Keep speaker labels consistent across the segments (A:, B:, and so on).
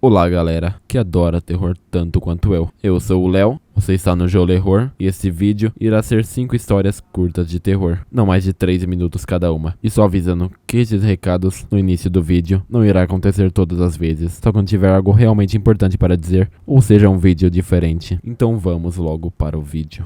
A: Olá galera, que adora terror tanto quanto eu. Eu sou o Léo, você está no Jolehor e esse vídeo irá ser 5 histórias curtas de terror, não mais de 3 minutos cada uma. E só avisando que esses recados no início do vídeo não irá acontecer todas as vezes, só quando tiver algo realmente importante para dizer, ou seja um vídeo diferente. Então vamos logo para o vídeo.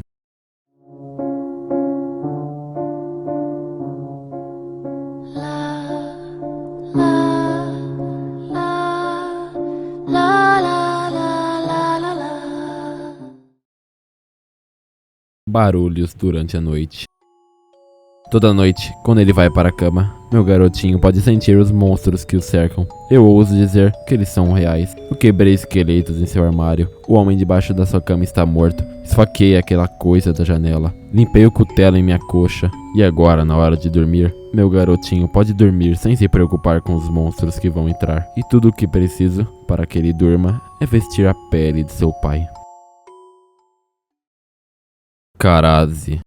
A: Barulhos durante a noite. Toda noite, quando ele vai para a cama, meu garotinho pode sentir os monstros que o cercam. Eu ouso dizer que eles são reais. Eu quebrei esqueletos em seu armário. O homem debaixo da sua cama está morto. Esfaqueei aquela coisa da janela. Limpei o cutelo em minha coxa. E agora, na hora de dormir, meu garotinho pode dormir sem se preocupar com os monstros que vão entrar. E tudo o que preciso para que ele durma é vestir a pele de seu pai. Karazi.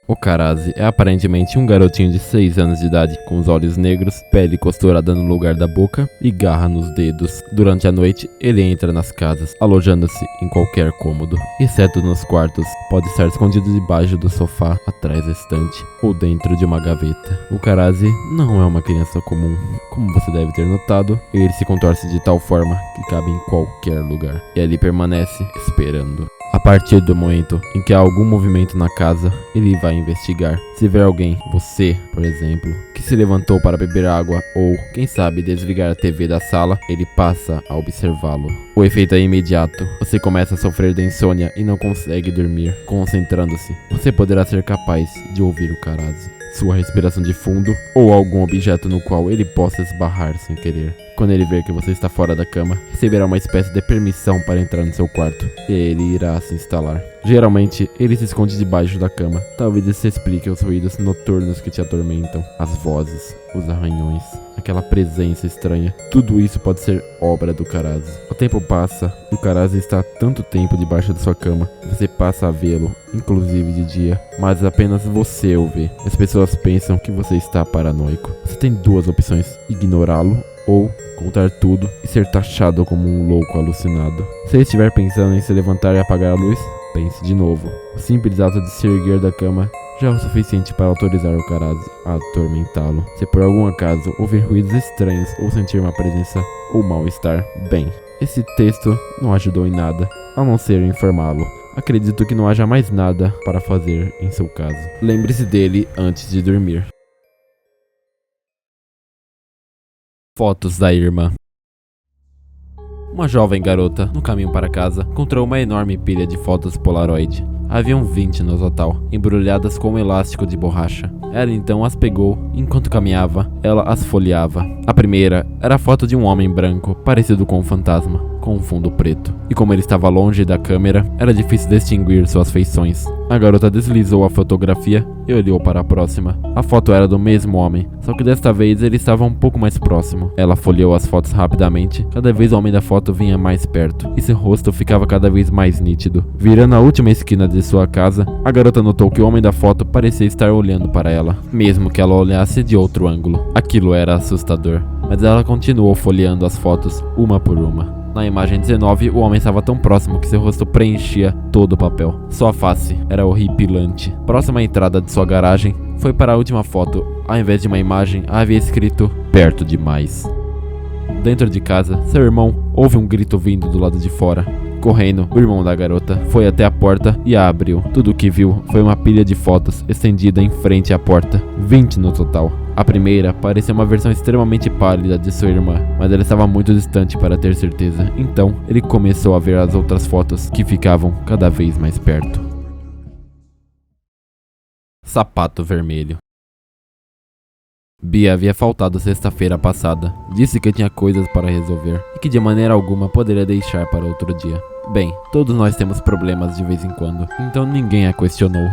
A: O Karazi é aparentemente um garotinho de 6 anos de idade, com os olhos negros, pele costurada no lugar da boca e garra nos dedos. Durante a noite, ele entra nas casas, alojando-se em qualquer cômodo, exceto nos quartos. Pode estar escondido debaixo do sofá, atrás da estante ou dentro de uma gaveta. O Karazi não é uma criança comum. Como você deve ter notado, ele se contorce de tal forma que cabe em qualquer lugar, e ali permanece esperando. A partir do momento em que há algum movimento na casa, ele vai investigar. Se ver alguém, você, por exemplo, que se levantou para beber água ou, quem sabe, desligar a TV da sala, ele passa a observá-lo. O efeito é imediato. Você começa a sofrer de insônia e não consegue dormir. Concentrando-se, você poderá ser capaz de ouvir o Karazi, sua respiração de fundo ou algum objeto no qual ele possa esbarrar sem querer. Quando ele ver que você está fora da cama, receberá uma espécie de permissão para entrar no seu quarto, e ele irá se instalar. Geralmente, ele se esconde debaixo da cama. Talvez isso explique os ruídos noturnos que te atormentam, as vozes, os arranhões, aquela presença estranha. Tudo isso pode ser obra do Karazi. O tempo passa, e o Karazi está há tanto tempo debaixo da sua cama, você passa a vê-lo, inclusive de dia, mas apenas você o vê. As pessoas pensam que você está paranoico. Você tem duas opções: ignorá-lo ou contar tudo e ser taxado como um louco alucinado. Se ele estiver pensando em se levantar e apagar a luz, pense de novo. O simples ato de se erguer da cama já é o suficiente para autorizar o Karazi a atormentá-lo. Se por algum acaso ouvir ruídos estranhos ou sentir uma presença ou mal-estar, bem, esse texto não ajudou em nada, a não ser informá-lo. Acredito que não haja mais nada para fazer em seu caso. Lembre-se dele antes de dormir. Fotos da irmã. Uma jovem garota, no caminho para casa, encontrou uma enorme pilha de fotos Polaroid. Haviam 20 no total, embrulhadas com um elástico de borracha. Ela então as pegou, e enquanto caminhava, ela as folheava. A primeira era a foto de um homem branco, parecido com um fantasma, com um fundo preto. E como ele estava longe da câmera, era difícil distinguir suas feições. A garota deslizou a fotografia e olhou para a próxima. A foto era do mesmo homem, só que desta vez ele estava um pouco mais próximo. Ela folheou as fotos rapidamente, cada vez o homem da foto vinha mais perto, e seu rosto ficava cada vez mais nítido. Virando a última esquina de sua casa, a garota notou que o homem da foto parecia estar olhando para ela, mesmo que ela olhasse de outro ângulo. Aquilo era assustador, mas ela continuou folheando as fotos uma por uma. Na imagem 19, o homem estava tão próximo que seu rosto preenchia todo o papel. Sua face era horripilante. Próxima à entrada de sua garagem, foi para a última foto. Ao invés de uma imagem, havia escrito "perto demais". Dentro de casa, seu irmão ouve um grito vindo do lado de fora. Correndo, o irmão da garota foi até a porta e a abriu. Tudo o que viu foi uma pilha de fotos estendida em frente à porta, 20 no total. A primeira parecia uma versão extremamente pálida de sua irmã, mas ela estava muito distante para ter certeza. Então, ele começou a ver as outras fotos, que ficavam cada vez mais perto. Sapato vermelho. Bia havia faltado sexta-feira passada. Disse que tinha coisas para resolver e que de maneira alguma poderia deixar para outro dia. Bem, todos nós temos problemas de vez em quando, então ninguém a questionou.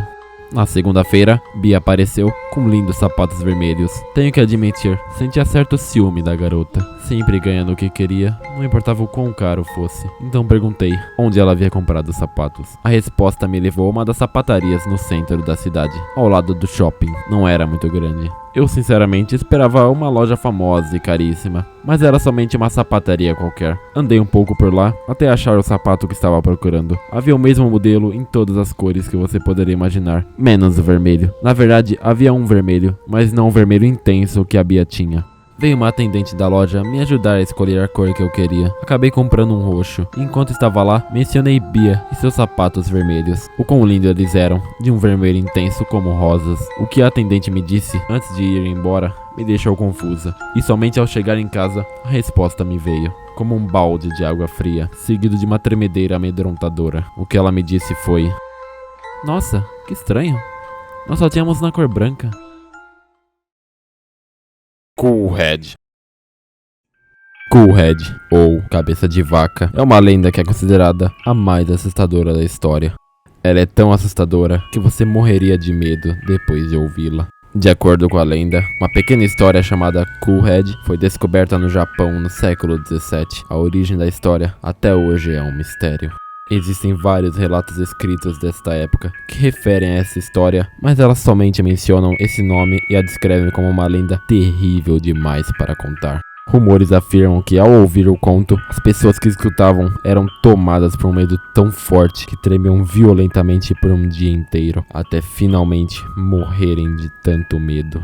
A: Na segunda-feira, Bia apareceu com lindos sapatos vermelhos. Tenho que admitir, sentia certo ciúme da garota. Sempre ganhando o que queria, não importava o quão caro fosse. Então perguntei onde ela havia comprado os sapatos. A resposta me levou a uma das sapatarias no centro da cidade, ao lado do shopping. Não era muito grande. Eu sinceramente esperava uma loja famosa e caríssima, mas era somente uma sapataria qualquer. Andei um pouco por lá até achar o sapato que estava procurando. Havia o mesmo modelo em todas as cores que você poderia imaginar, menos o vermelho. Na verdade, havia um vermelho, mas não o vermelho intenso que a Bia tinha. Veio uma atendente da loja me ajudar a escolher a cor que eu queria. Acabei comprando um roxo. E enquanto estava lá, mencionei Bia e seus sapatos vermelhos. O quão lindo eles eram, de um vermelho intenso como rosas. O que a atendente me disse antes de ir embora me deixou confusa. E somente ao chegar em casa, a resposta me veio. Como um balde de água fria, seguido de uma tremedeira amedrontadora. O que ela me disse foi: "Nossa, que estranho. Nós só tínhamos na cor branca." Coolhead. Coolhead, ou Cabeça de Vaca, é uma lenda que é considerada a mais assustadora da história. Ela é tão assustadora que você morreria de medo depois de ouvi-la. De acordo com a lenda, uma pequena história chamada Coolhead foi descoberta no Japão no século 17. A origem da história até hoje é um mistério. Existem vários relatos escritos desta época que referem a essa história, mas elas somente mencionam esse nome e a descrevem como uma lenda terrível demais para contar. Rumores afirmam que ao ouvir o conto, as pessoas que escutavam eram tomadas por um medo tão forte que tremiam violentamente por um dia inteiro, até finalmente morrerem de tanto medo.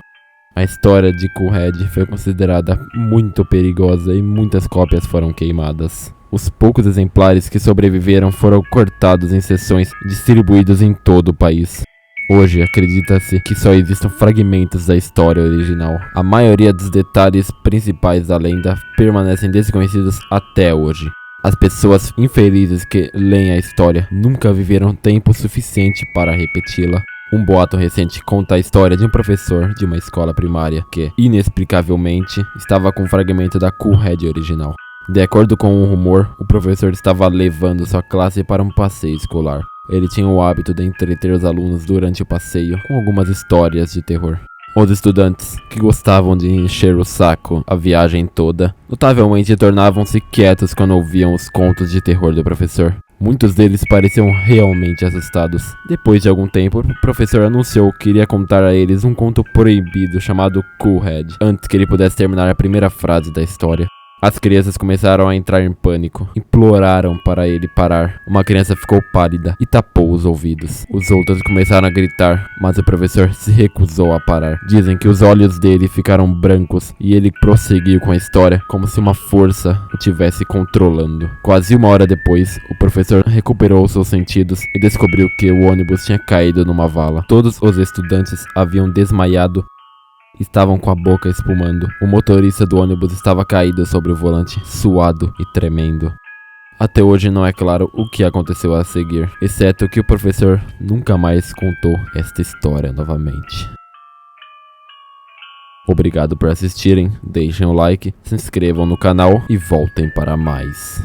A: A história de Coolhead foi considerada muito perigosa e muitas cópias foram queimadas. Os poucos exemplares que sobreviveram foram cortados em seções e distribuídos em todo o país. Hoje, acredita-se que só existam fragmentos da história original. A maioria dos detalhes principais da lenda permanecem desconhecidos até hoje. As pessoas infelizes que leem a história nunca viveram tempo suficiente para repeti-la. Um boato recente conta a história de um professor de uma escola primária que, inexplicavelmente, estava com um fragmento da Coolhead original. De acordo com um rumor, o professor estava levando sua classe para um passeio escolar. Ele tinha o hábito de entreter os alunos durante o passeio com algumas histórias de terror. Os estudantes, que gostavam de encher o saco a viagem toda, notavelmente tornavam-se quietos quando ouviam os contos de terror do professor. Muitos deles pareciam realmente assustados. Depois de algum tempo, o professor anunciou que iria contar a eles um conto proibido chamado Coolhead, antes que ele pudesse terminar a primeira frase da história. As crianças começaram a entrar em pânico, imploraram para ele parar. Uma criança ficou pálida e tapou os ouvidos. Os outros começaram a gritar, mas o professor se recusou a parar. Dizem que os olhos dele ficaram brancos e ele prosseguiu com a história como se uma força o tivesse controlando. Quase uma hora depois, o professor recuperou seus sentidos e descobriu que o ônibus tinha caído numa vala. Todos os estudantes haviam desmaiado. Estavam com a boca espumando. O motorista do ônibus estava caído sobre o volante, suado e tremendo. Até hoje não é claro o que aconteceu a seguir, exceto que o professor nunca mais contou esta história novamente. Obrigado por assistirem, deixem o like, se inscrevam no canal e voltem para mais.